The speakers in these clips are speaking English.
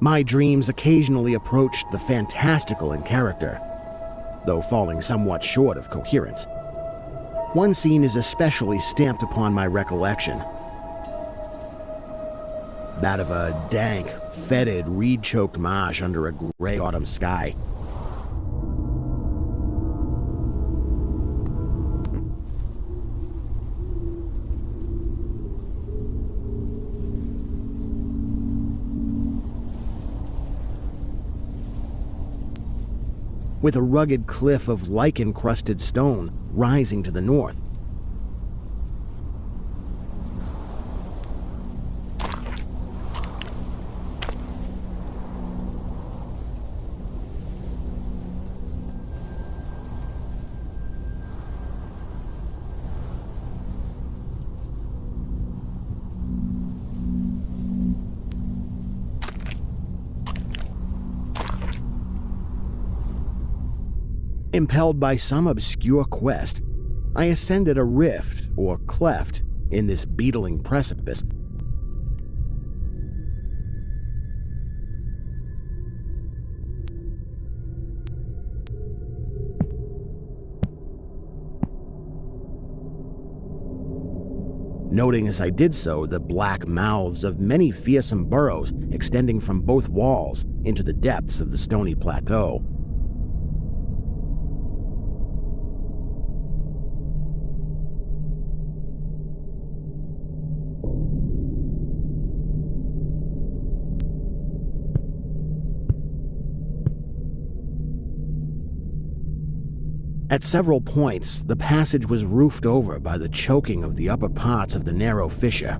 My dreams occasionally approached the fantastical in character, though falling somewhat short of coherence. One scene is especially stamped upon my recollection. That of a dank, fetid, reed-choked marsh under a gray autumn sky. With a rugged cliff of lichen-crusted stone rising to the north. Impelled by some obscure quest, I ascended a rift, or cleft, in this beetling precipice. Noting as I did so the black mouths of many fearsome burrows extending from both walls into the depths of the stony plateau. At several points, the passage was roofed over by the choking of the upper parts of the narrow fissure,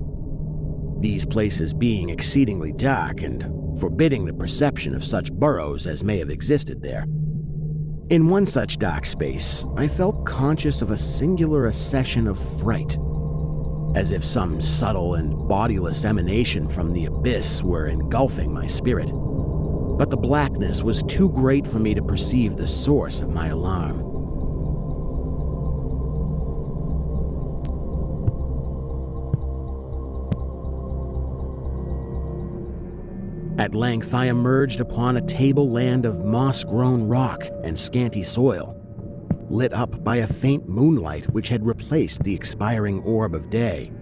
these places being exceedingly dark and forbidding the perception of such burrows as may have existed there. In one such dark space, I felt conscious of a singular accession of fright, as if some subtle and bodiless emanation from the abyss were engulfing my spirit. But the blackness was too great for me to perceive the source of my alarm. At length, I emerged upon a tableland of moss-grown rock and scanty soil, lit up by a faint moonlight which had replaced the expiring orb of day.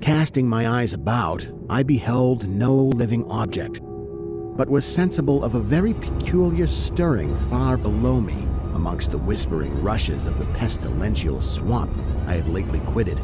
Casting my eyes about, I beheld no living object, but was sensible of a very peculiar stirring far below me amongst the whispering rushes of the pestilential swamp I had lately quitted.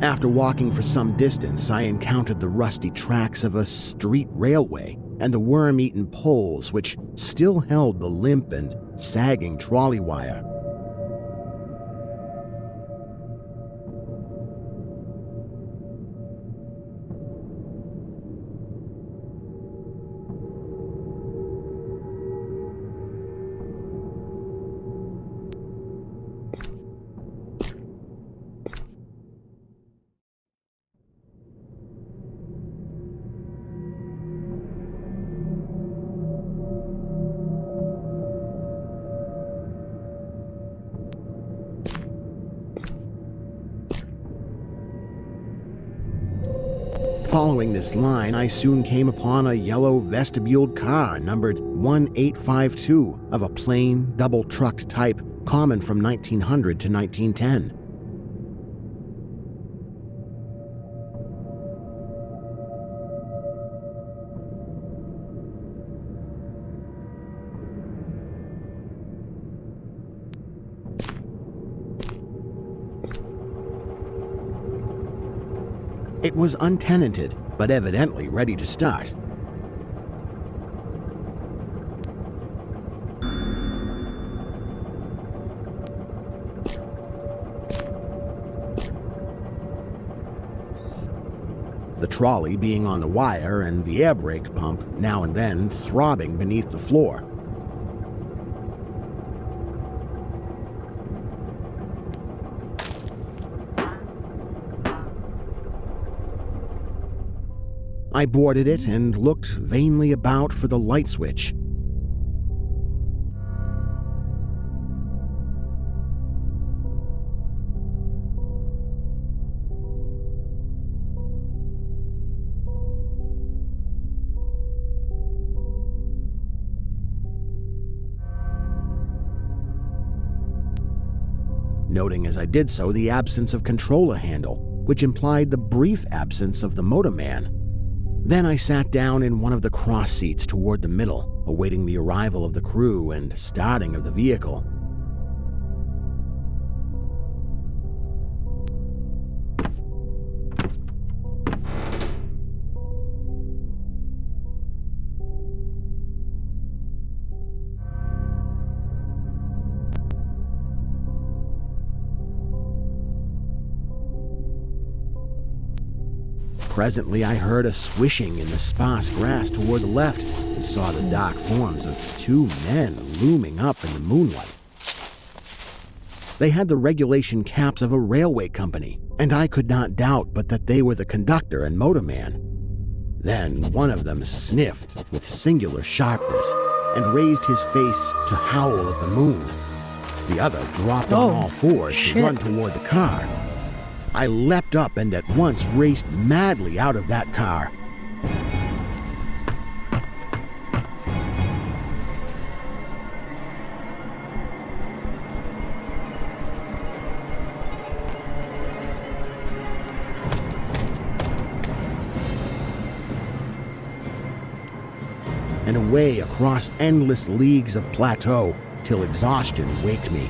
After walking for some distance, I encountered the rusty tracks of a street railway and the worm-eaten poles which still held the limp and sagging trolley wire. Following this line, I soon came upon a yellow vestibuled car numbered 1852 of a plain, double-trucked type common from 1900 to 1910. It was untenanted, but evidently ready to start. trolley being on the wire and the air brake pump now and then throbbing beneath the floor. I boarded it and looked vainly about for the light switch. Noting as I did so the absence of controller handle, which implied the brief absence of the motorman. Then I sat down in one of the cross seats toward the middle, awaiting the arrival of the crew and starting of the vehicle. Presently, I heard a swishing in the sparse grass toward the left and saw the dark forms of two men looming up in the moonlight. They had the regulation caps of a railway company, and I could not doubt but that they were the conductor and motorman. Then one of them sniffed with singular sharpness and raised his face to howl at the moon. The other dropped on all fours to run toward the car. I leapt up and at once raced madly out of that car. And away across endless leagues of plateau till exhaustion waked me.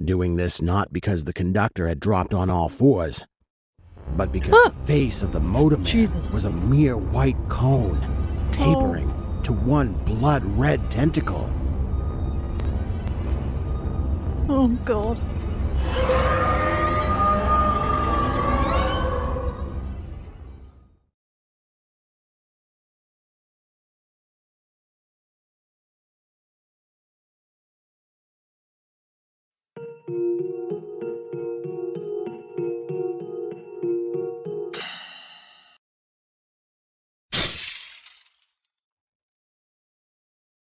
Doing this not because the conductor had dropped on all fours, but because the face of the motorman was a mere white cone, tapering to one blood-red tentacle. Oh, God.